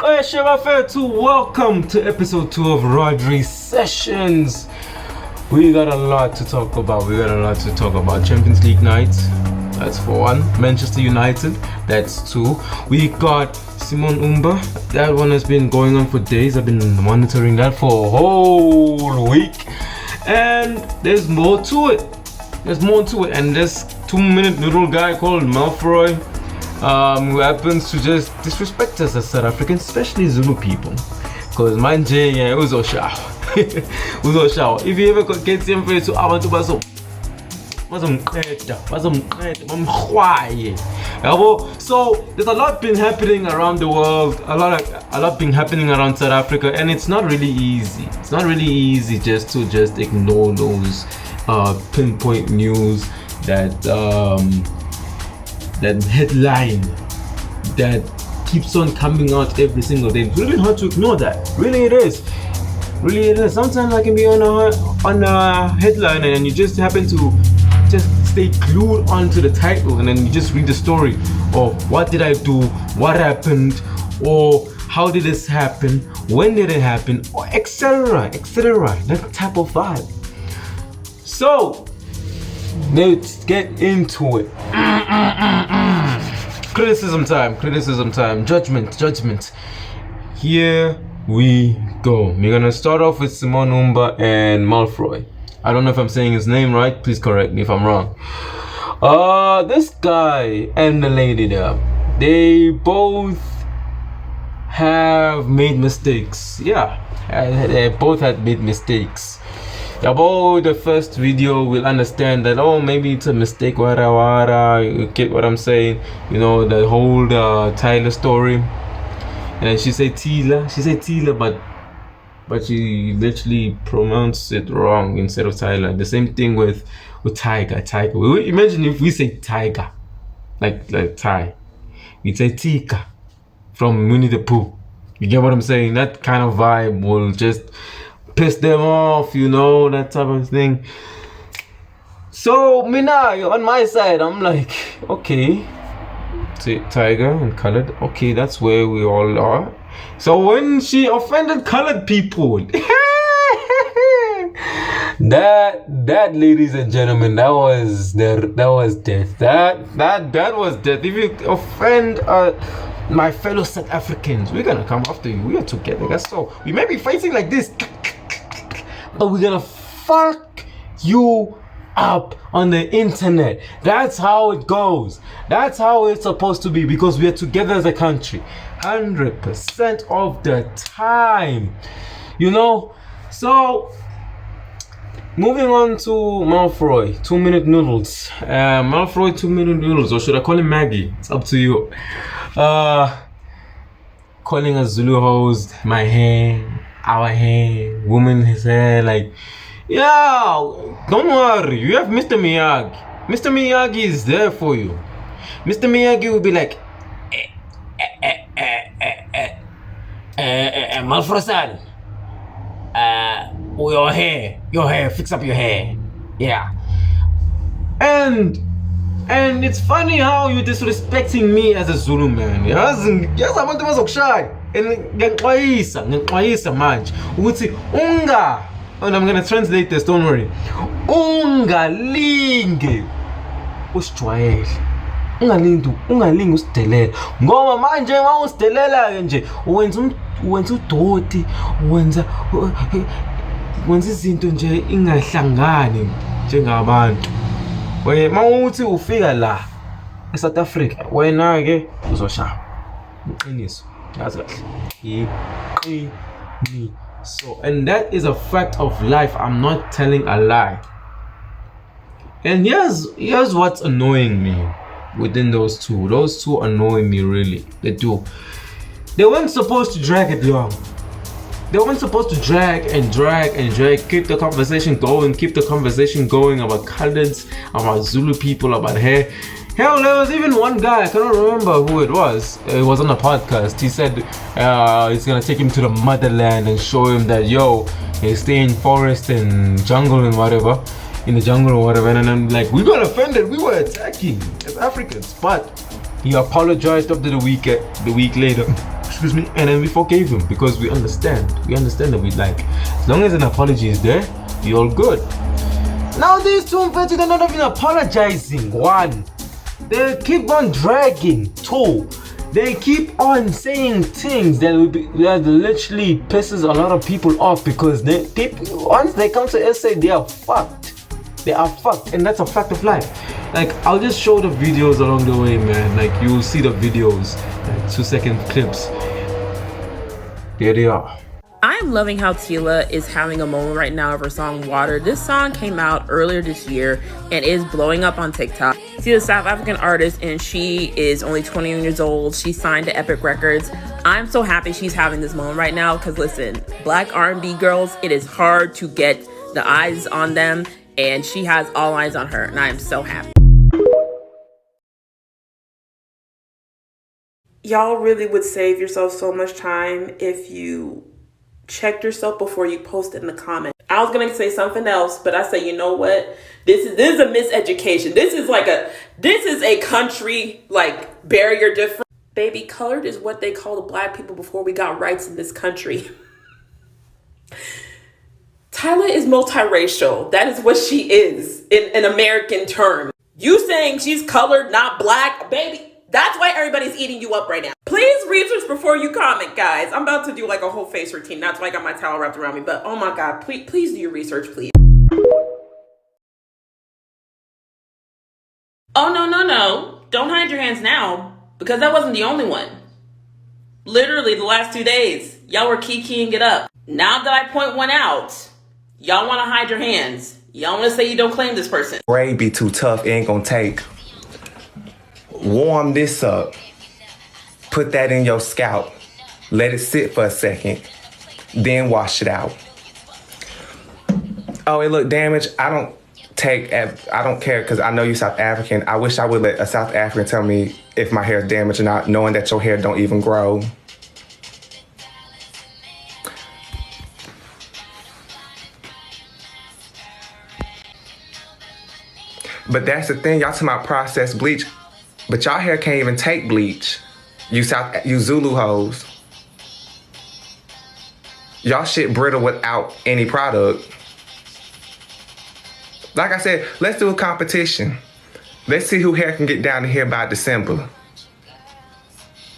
Welcome to episode 2 of Rodry Sessions. We got a lot to talk about. Champions League night, that's for one. Manchester United, that's two. We got Simone Umba. That one has been going on for days. I've been monitoring that for a whole week. And there's more to it. And this 2-minute little guy called Malfroy, who happens to just disrespect us as South Africans, especially Zulu people. Because manje, yeah, uzoshawa. If you ever get him to abantu bazomqeda. So there's a lot been happening around the world, a lot been happening around South Africa, and it's not really easy. It's not really easy just to ignore those pinpoint news, that headline that keeps on coming out every single day. It's really hard to ignore that. Really it is. Sometimes I can be on a headline and you just happen to just stay glued onto the title, and then you just read the story of what did I do, what happened, or how did this happen, when did it happen, or etc. That type of vibe. So let's get into it. Criticism time. Judgment. Here we go. We're gonna start off with Simone Umba and Malfroy. I don't know if I'm saying his name right. Please correct me if I'm wrong. This guy and the lady there, they both have made mistakes. Yeah, they both had made mistakes. About the first video, we'll understand that, maybe it's a mistake, wara, you get what I'm saying, the whole Tyler story. And she said Tila, but she literally pronounced it wrong instead of Tyler. The same thing with Tiger. Imagine if we say Tiger, like Ty, we'd say Tika from Winnie the Pooh. You get what I'm saying? That kind of vibe will just piss them off, that type of thing. So Mina, on my side, I'm like, okay, Tiger and colored, okay, that's where we all are. So when she offended colored people, that ladies and gentlemen, that was death. That was death. If you offend my fellow South Africans, we're gonna come after you. We are together. That's so. We may be fighting like this, but we're gonna fuck you up on the internet. That's how it goes. That's how it's supposed to be, because we are together as a country 100% of the time. So moving on to Malfroy, 2-minute noodles. Malfroy 2-minute noodles, or should I call him Maggie? It's up to you. Calling us Zulu hoes, my hair, our hair, woman, his hair, like, yeah, don't worry, you have Mr. Miyagi. Mr. Miyagi is there for you. Mr. Miyagi will be like, Malfroy-san, your hair, fix up your hair. Yeah. And it's funny how you're disrespecting me as a Zulu man. Yes, abantu bazokushaya. And ngiyaxwayisa manje ukuthi and I'm gonna translate this, don't worry. Ungalinge usijwayele. Ungalingi usidelela. Ngoba manje uma usidelela nje wenza udoti, wenza izinto nje ingahlangani njengabantu. Mawuthi ufika la eSouth Africa, wena ke uzoshaya. Iqiniso. Yazi kahle. So, and that is a fact of life. I'm not telling a lie. And here's what's annoying me within those two. Those two annoy me really. They do. They weren't supposed to drag it long. They weren't supposed to drag, keep the conversation going about colors, about Zulu people, about hair. Hell, there was even one guy, I cannot remember who it was. It was on a podcast. He said he's gonna take him to the motherland and show him that, they stay in forest and jungle and whatever, in the jungle or whatever. And I'm like, we got offended. We were attacking as Africans, but he apologized after the week later. excuse me, and then we forgave him because we understand that we like, as long as an apology is there, you're all good. Now these two infected are not even apologizing. One, they keep on dragging. Two, they keep on saying things that literally pisses a lot of people off because once they come to SA, they are fucked. They are fucked, and that's a fact of life. Like, I'll just show the videos along the way, man. Like, you'll see the videos, like 2-second clips. There they are. I am loving how Tila is having a moment right now of her song Water. This song came out earlier this year and is blowing up on TikTok. She's a South African artist and she is only 21 years old. She signed to Epic Records. I'm so happy she's having this moment right now because listen, Black R&B girls, it is hard to get the eyes on them and she has all eyes on her and I am so happy. Y'all really would save yourself so much time if you checked yourself before you post it in the comment. I was gonna say something else, but I say, you know what? This is a miseducation. This is a country like barrier difference. Baby, colored is what they call the black people before we got rights in this country. Tyla is multiracial. That is what she is in American terms. You saying she's colored, not black, baby. That's why everybody's eating you up right now. Please research before you comment, guys. I'm about to do like a whole face routine. That's why I got my towel wrapped around me. But oh my God, please do your research, please. Oh, no. Don't hide your hands now because that wasn't the only one. Literally the last 2 days, y'all were kikiing it up. Now that I point one out, y'all want to hide your hands. Y'all want to say you don't claim this person. Braid be too tough, it ain't gonna take. Warm this up. Put that in your scalp. Let it sit for a second. Then wash it out. Oh, it look damaged. I don't care because I know you South African. I wish I would let a South African tell me if my hair is damaged or not, knowing that your hair don't even grow. But that's the thing, y'all talking about processed bleach. But y'all hair can't even take bleach. You Zulu hoes. Y'all shit brittle without any product. Like I said, let's do a competition. Let's see who hair can get down to here by December.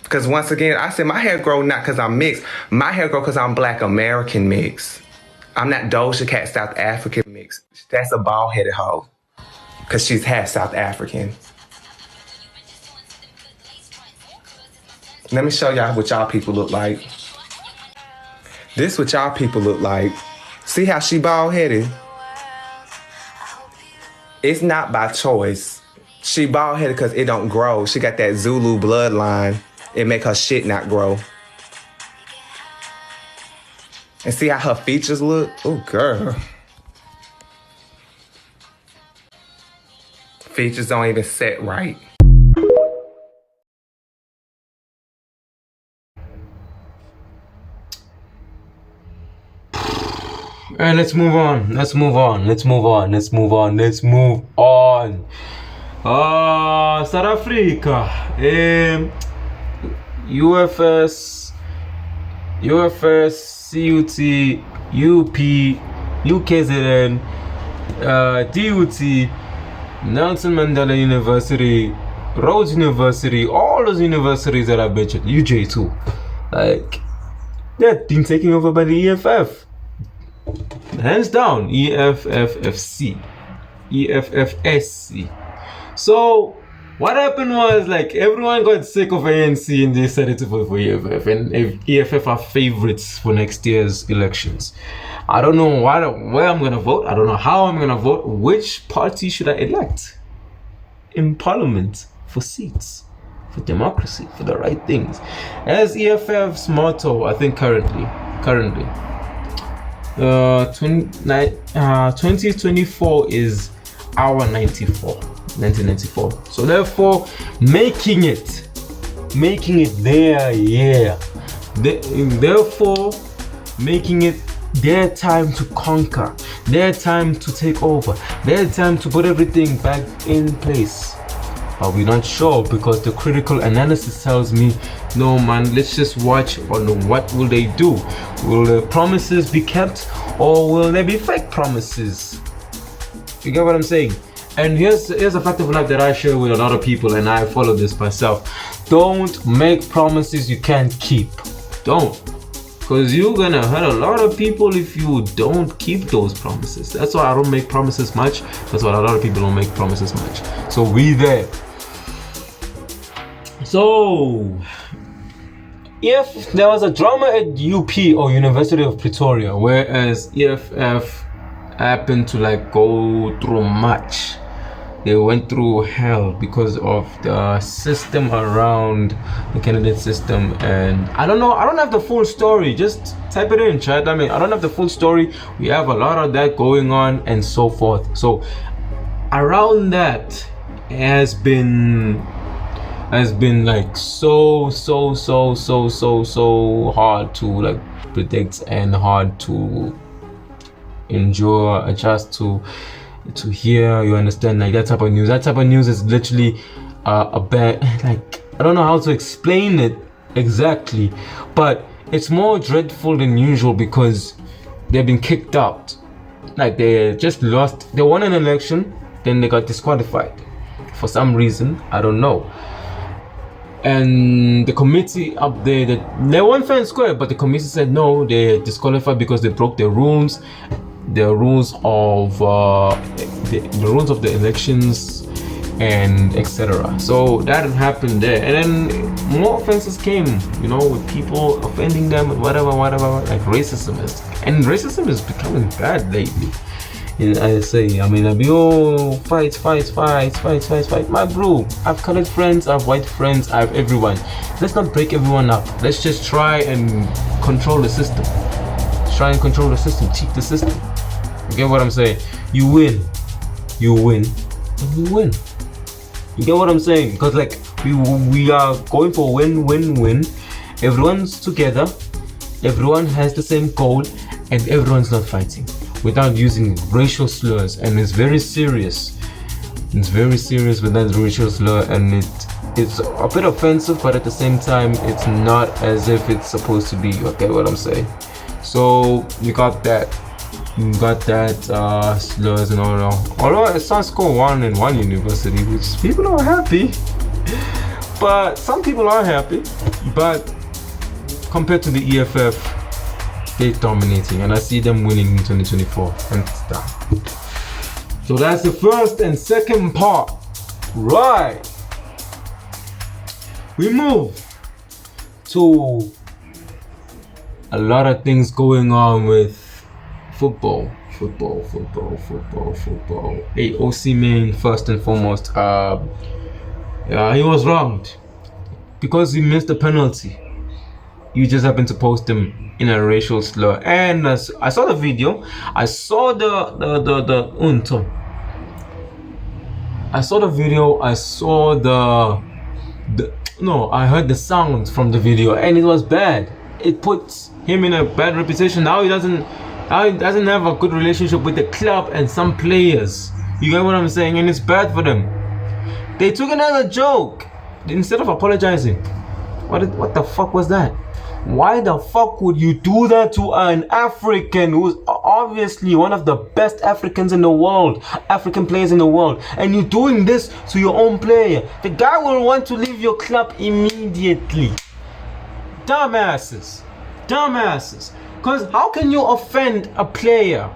Because once again, I said my hair grow not because I'm mixed. My hair grow because I'm Black American mixed. I'm not Doja Cat South African mixed. That's a bald-headed hoe. Because she's half South African. Let me show y'all what y'all people look like. This what y'all people look like. See how she bald-headed? It's not by choice. She bald-headed because it don't grow. She got that Zulu bloodline. It make her shit not grow. And see how her features look? Oh, girl. Features don't even set right. Alright, let's move on. South Africa. UFS, CUT, UP, UKZN, DUT, Nelson Mandela University, Rhodes University, all those universities that I mentioned, UJ too. Like, they're being taken over by the EFF. Hands down, EFFSC. So what happened was, like, everyone got sick of ANC and they decided to vote for EFF. And EFF are favorites for next year's elections. I don't know where I'm gonna vote. I don't know how I'm gonna vote. Which party should I elect in parliament for seats, for democracy, for the right things? As EFF's motto, I think currently 2024 is our 1994. So therefore, making it their year. Therefore, making it their time to conquer, their time to take over, their time to put everything back in place. but we're not sure because the critical analysis tells me, no man, let's just watch on what will they do. Will the promises be kept or will there be fake promises? You get what I'm saying? And here's a fact of life that I share with a lot of people, and I follow this myself. Don't make promises you can't keep. Don't. Because you're gonna hurt a lot of people if you don't keep those promises. That's why I don't make promises much. That's why a lot of people don't make promises much. So we there. So if there was a drama at UP or University of Pretoria, whereas EFF happened to like go through much, they went through hell because of the system around the candidate system, and I don't have the full story. Just type it in chat. I don't have the full story. We have a lot of that going on and so forth. So around that has been like so hard to like predict and hard to endure, adjust to hear. You understand, like that type of news is literally a bad, like, I don't know how to explain it exactly, but it's more dreadful than usual because they've been kicked out. Like they just lost, they won an election, then they got disqualified for some reason, I don't know. And the committee up there, that they won fair and square, but the committee said no, they're disqualified because they broke the rules of the rules of the elections and etc. So that happened there, and then more offenses came, with people offending them and whatever, like racism is becoming bad lately. And I say, fight. My bro, I've colored friends, I've white friends, I have everyone. Let's not break everyone up. Let's just try and control the system. Cheat the system. You get what I'm saying? You win, and you win. You get what I'm saying? Because like we are going for win. Everyone's together, everyone has the same goal, and everyone's not fighting without using racial slurs. And it's very serious. It's very serious with that racial slur, and it's a bit offensive, but at the same time, it's not as if it's supposed to be. You get what I'm saying? So you got that. Slurs and all that. Although it sounds score 1 in one university, which people are happy. But some people are happy. But compared to the EFF, they're dominating, and I see them winning in 2024 and stuff. So that's the first and second part. Right. We move to a lot of things going on with football. Hey, Osimhen, first and foremost, he was wronged because he missed a penalty. You just happened to post him in a racial slur, and I saw the video. I saw the unto. I saw the video. I heard the sound from the video, and it was bad. It puts him in a bad reputation. Now he doesn't have a good relationship with the club and some players. You get what I'm saying? And it's bad for them. They took another joke instead of apologizing. What the fuck was that? Why the fuck would you do that to an African who's obviously one of the best African players in the world, and you're doing this to your own player? The guy will want to leave your club immediately. Dumbasses. Because how can you offend a player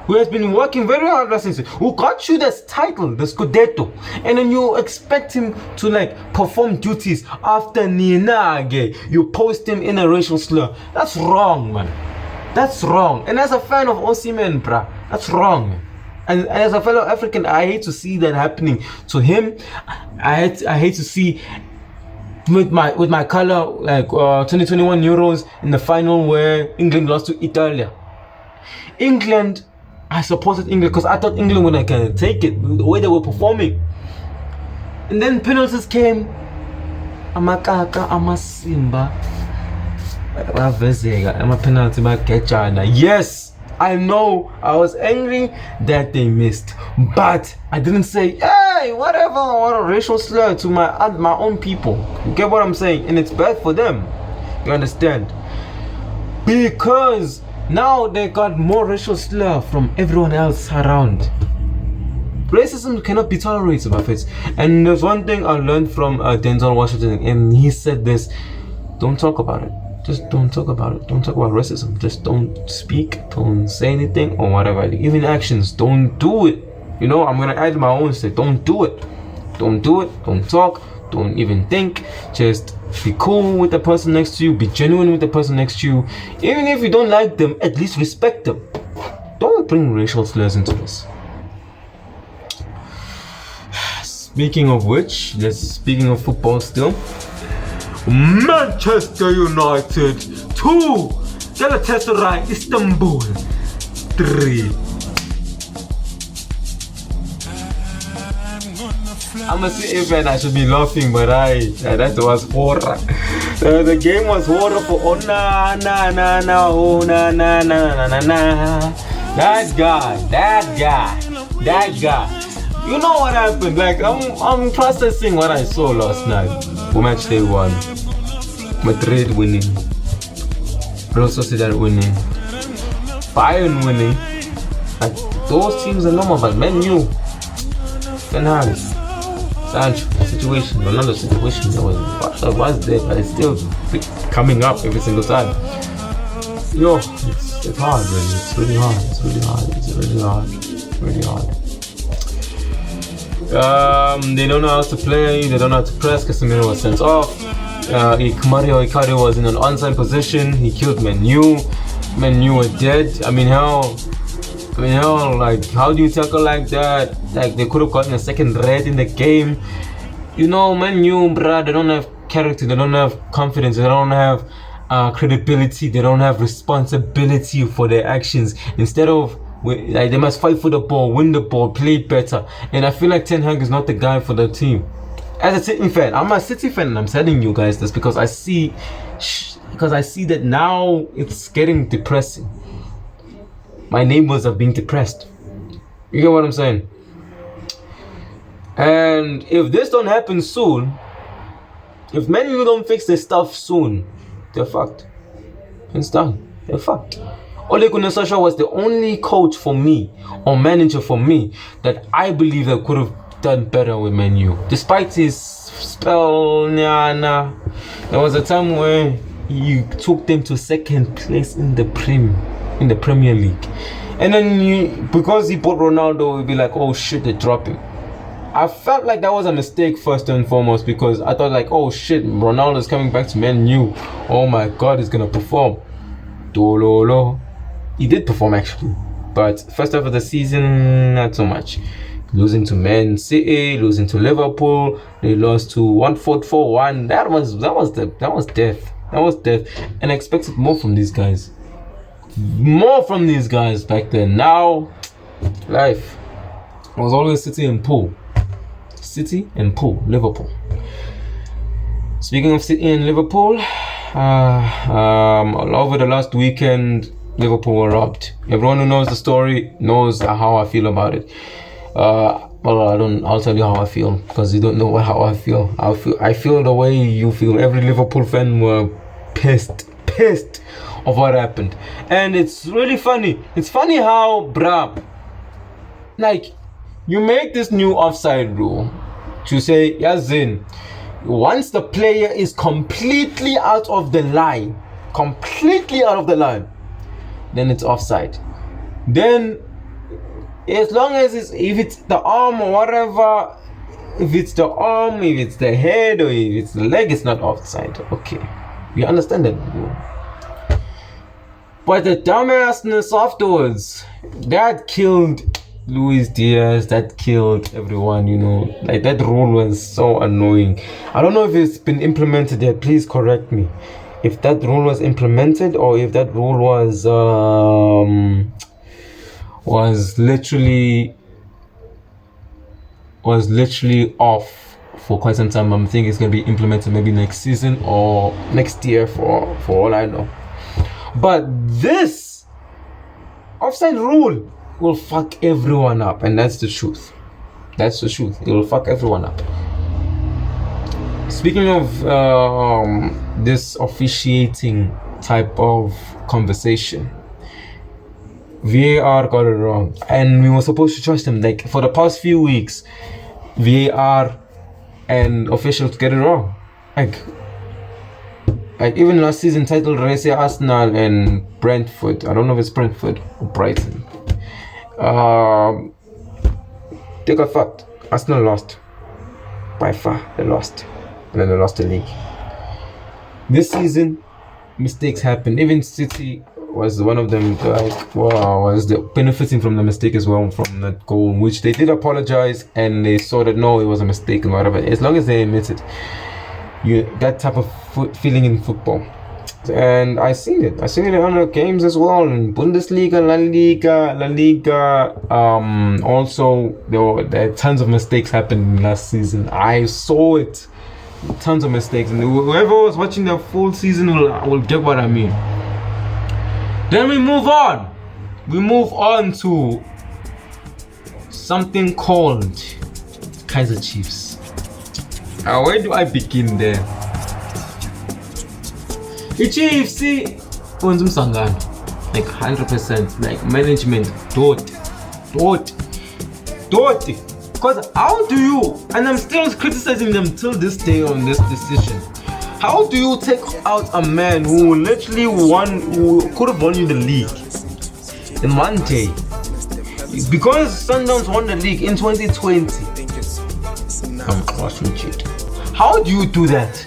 who has been working very hard last season, who got you this title, the Scudetto, and then you expect him to like perform duties after Ninage? You post him in a racial slur. That's wrong, man. That's wrong. And as a fan of Osimhen, bruh, that's wrong. And as a fellow African, I hate to see that happening to him. I hate to see with my color, like 2021 Euros in the final where England lost to Italy. I supported England because I thought England would like take it the way they were performing. And then penalties came. Amakaka, Amasimba, penalty. Yes, I know I was angry that they missed, but I didn't say, hey, whatever, what a racial slur to my own people. You get what I'm saying? And it's bad for them. You understand? Because now they got more racial slur from everyone else around. Racism cannot be tolerated, my friends. And there's one thing I learned from Denzel Washington, and he said this: don't talk about it. Just don't talk about it. Don't talk about racism. Just don't speak. Don't say anything or whatever. Even actions, don't do it. You know, I'm gonna add my own say, don't do it. Don't do it. Don't talk. Don't even think. Just be cool with the person next to you. Be genuine with the person next to you. Even if you don't like them, at least respect them. Don't bring racial slurs into this. Speaking of which, speaking of football still, Manchester United 2, Galatasaray Istanbul 3. I'm a City fan, I should be laughing, but that was horror. The game was horrible. Oh na na na na, oh na na na na na. That guy. You know what happened? Like I'm processing what I saw last night. Match day 1. Madrid winning. Real Sociedad winning. Bayern winning. Like those teams are normal, but Man U, Ten Hag, Sancho situation, Ronaldo situation, that was there, but it's still coming up every single time. Yo, it's hard, really. It's really hard. They don't know how to play, they don't know how to press. Casemiro was sent off. Mario Icardi was in an onside position. He killed Man U. Man U were dead. I mean, hell, like, how do you tackle like that? Like, they could have gotten a second red in the game. You know, Man U, bruh, they don't have character, they don't have confidence, they don't have credibility, they don't have responsibility for their actions. Instead of, like, they must fight for the ball, win the ball, play better. And I feel like Ten Hag is not the guy for the team. As a City fan, I'm a City fan, and I'm telling you guys this because I see that now it's getting depressing. My neighbors are being depressed. You get what I'm saying? And if this don't happen soon, if Man U don't fix their stuff soon, they're fucked. It's done. They're fucked. Ole Gunnar Solskjaer was the only coach for me, or manager for me, that I believe that could have done better with Man U. Despite his spell, there was a time where he took them to second place in the Premier League. And then because he bought Ronaldo, we'd be like, oh shit, they're dropping. I felt like that was a mistake first and foremost, because I thought like, oh shit, Ronaldo's coming back to Man U. Oh my god, he's gonna perform. Dololo. He did perform actually, but first half of the season, not so much. Losing to Man City, losing to Liverpool, they lost to Watford 4-1. That was death. That was death. And I expected more from these guys. More from these guys back then. Now, life. It was always City and Pool. City and Pool, Liverpool. Speaking of City and Liverpool, over the last weekend, Liverpool were robbed. Everyone who knows the story knows how I feel about it. I'll tell you how I feel, because you don't know how I feel. I feel the way you feel. Every Liverpool fan were pissed of what happened. And it's really funny. It's funny how, like, you make this new offside rule to say, Yazin, once the player is completely out of the line, then it's offside. Then, as long as if it's the arm or whatever, if it's the arm, if it's the head, or if it's the leg, it's not offside. Okay, you understand that? But the dumbassness afterwards, that killed Luis Diaz, that killed everyone, you know. Like, that rule was so annoying. I don't know if it's been implemented yet. Please correct me if that rule was implemented, or if that rule was literally off for quite some time. I'm thinking it's gonna be implemented maybe next season or next year, for all I know. But this offside rule will fuck everyone up, and that's the truth. That's the truth. It will fuck everyone up. Speaking of this officiating type of conversation, VAR got it wrong, and we were supposed to trust them. Like for the past few weeks, VAR and officials get it wrong. Like even last season title race, Arsenal and Brentford. I don't know if it's Brentford or Brighton. They got fucked. Arsenal lost. By far, they lost. And then they lost the league. This season, mistakes happen. Even City was one of them, was benefiting from the mistake as well, from that goal, which they did apologize and they saw that no, it was a mistake and whatever. As long as they admit it, that type of feeling in football. And I seen it in other games as well, in Bundesliga, La Liga. Also there were tons of mistakes happened last season. I saw it, tons of mistakes, and whoever was watching the full season will get what I mean. Then we move on to something called Kaizer Chiefs. Where do I begin there? The Chiefs, see, like 100%, like management, don't. Because how do you, and I'm still criticizing them till this day on this decision, how do you take out a man who literally who could have won you the league in one day? Because Sundowns won the league in 2020. I'm crushing shit. How do you do that?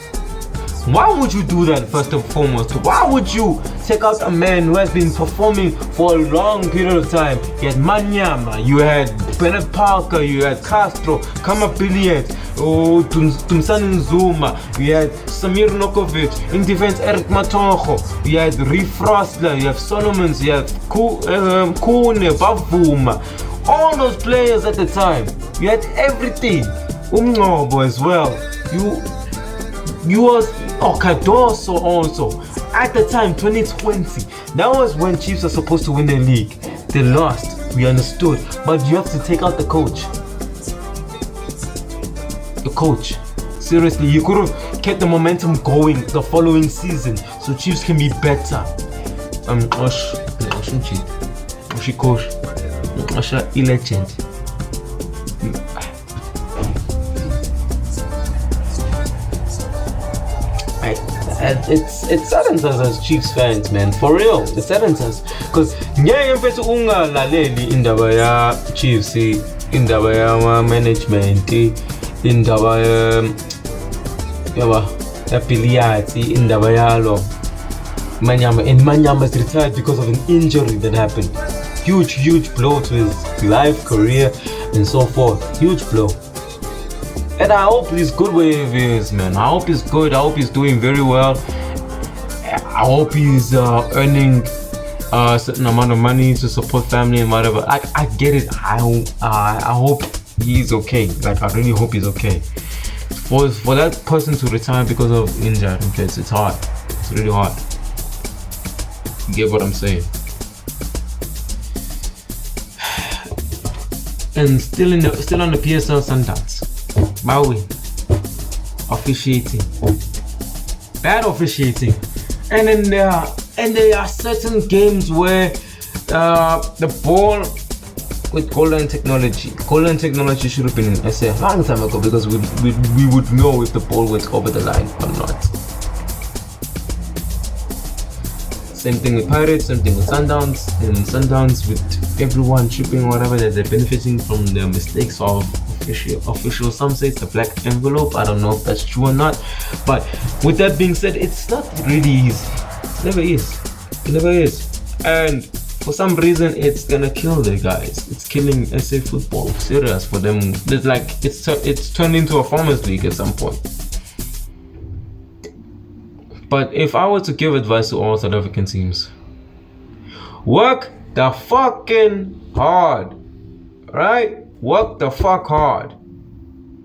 Why would you do that first and foremost? Why would you take out a man who has been performing for a long period of time? You had Manyama, you had Bennett Parker, you had Castro, Kamapiliet, Tumsani Nzuma, you had Samir Nokovic, in defense Eric Matojo, you had Reef Rosler, you have Solomons, you have Kune, Bavuma, all those players at the time. You had everything. Umngobo as well. You was Okadoso also. At the time, 2020, that was when Chiefs are supposed to win the league. They lost, we understood, but you have to take out the coach. The coach. Seriously, you could have kept the momentum going the following season so Chiefs can be better. Legend. It saddens us as Chiefs fans, man. For real, it saddens us. Because ngeke mfethu ungalaleli indaba ya Chiefs, indaba ya management, indaba ya Piliati, indaba yalo Manyama. And Manyama is retired because of an injury that happened. Huge blow to his life, career, and so forth. Huge blow. And I hope he's good where he is, man. I hope he's good. I hope he's doing very well. I hope he's earning a certain amount of money to support family and whatever. I get it. I hope he's okay. Like, I really hope he's okay. For that person to retire because of injury, because it's hard. It's really hard. You get what I'm saying? And still on the PSL Sundowns. Maui officiating, bad officiating, and then there are certain games where the ball with goal line technology should have been in SA a long time ago, because we would know if the ball went over the line or not. Same thing with Pirates, same thing with Sundowns, and Sundowns with everyone tripping whatever, that they're benefiting from the mistakes of official. Some say it's the black envelope. I don't know if that's true or not, but with that being said, it's not really easy. It never is, and for some reason it's gonna kill the guys. It's killing SA football, serious for them. It's like it's turned into a farmers league at some point. But if I were to give advice to all South African teams, work the fucking hard, right? Work the fuck hard.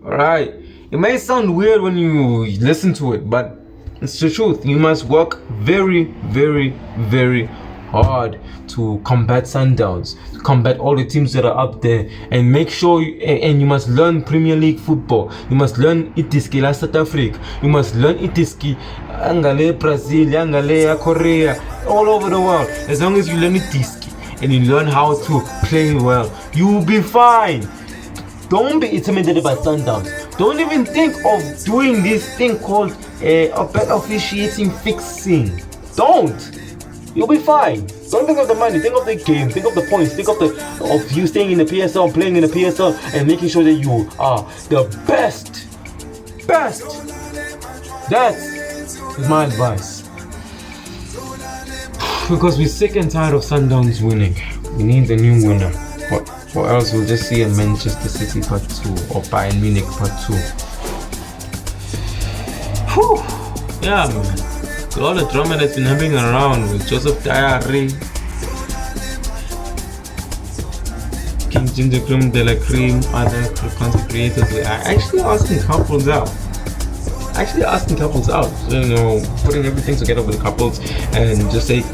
Alright? It may sound weird when you listen to it, but it's the truth. You must work very, very, very hard to combat Sundowns, to combat all the teams that are up there, and make sure and you must learn Premier League football. You must learn itiski la South Africa. You must learn itiski angale Brazil, angale Korea, all over the world. As long as you learn itiski and you learn how to play well, you will be fine. Don't be intimidated by Sundowns. Don't even think of doing this thing called officiating fixing. Don't. You'll be fine. Don't think of the money. Think of the game. Think of the points. Think of you staying in the PSL, playing in the PSL, and making sure that you are the best. Best. That is my advice. Because we're sick and tired of Sundowns winning. We need a new winner. Or else we'll just see a Manchester City part 2 or Bayern Munich part 2. Whew. Yeah, man. All the drama that's been happening around with Joseph Diary, King Ginger Cream, De La Cream, other content creators are actually asking couples out. You know, putting everything together with the couples and just say,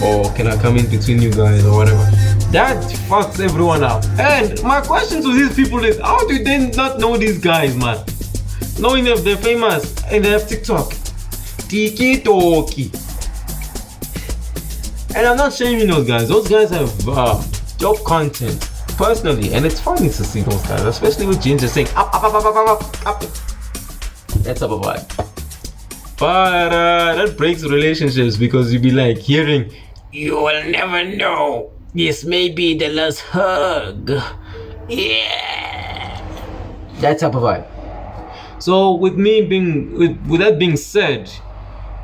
or can I come in between you guys or whatever. That fucks everyone up. And my question to these people is, how do they not know these guys, man? Knowing that they're famous and they have TikTok. Tiki-toki. And I'm not shaming those guys. Those guys have dope content, personally, and it's funny to see those guys, especially with Ginger saying up. That's up a vibe. But that breaks relationships because you be like hearing, you will never know. This may be the last hug. Yeah. That type of vibe. So with that being said,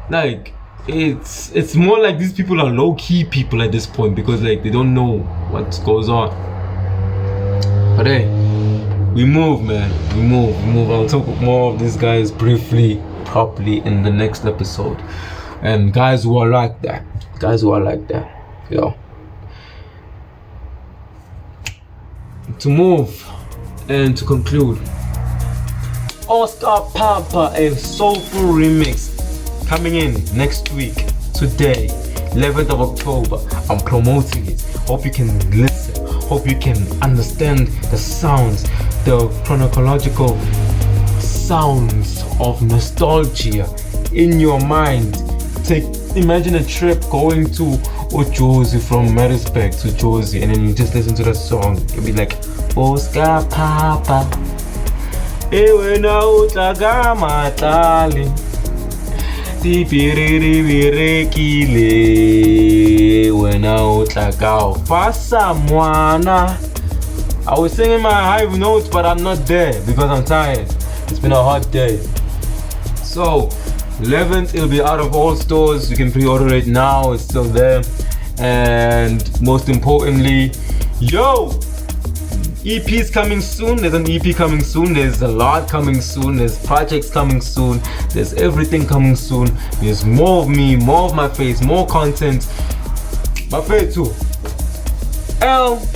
like it's more like these people are low-key people at this point because like they don't know what goes on. But hey, we move, man. We move. I'll talk more of these guys briefly, properly in the next episode. And guys who are like that, you know. To move and to conclude, Oska Phapha, a Soulful remix coming in next week, today, 11th of October. I'm promoting it. Hope you can listen. Hope you can understand the sounds, the chronological sounds of nostalgia in your mind. Imagine a trip going to Jozi, from Maritzburg to Jozi, and then you just listen to that song. You'll be like, Oska Phapha, ewe na utlaga matali, tipiriri virekile, ewe na utlaga ufasa mwana. I was singing my high notes, but I'm not there because I'm tired. It's been a hot day. So 11th, it'll be out of all stores. You can pre-order it now. It's still there. And most importantly, EP's coming soon. There's an EP coming soon. There's a lot coming soon. There's projects coming soon. There's everything coming soon. There's more of me, more of my face, more content. My face too.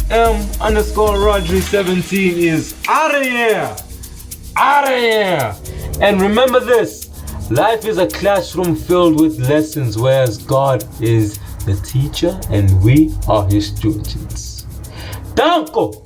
LM_Rodry 17 is out of here. And remember this, life is a classroom filled with lessons, whereas God is the teacher and we are his students. Danko.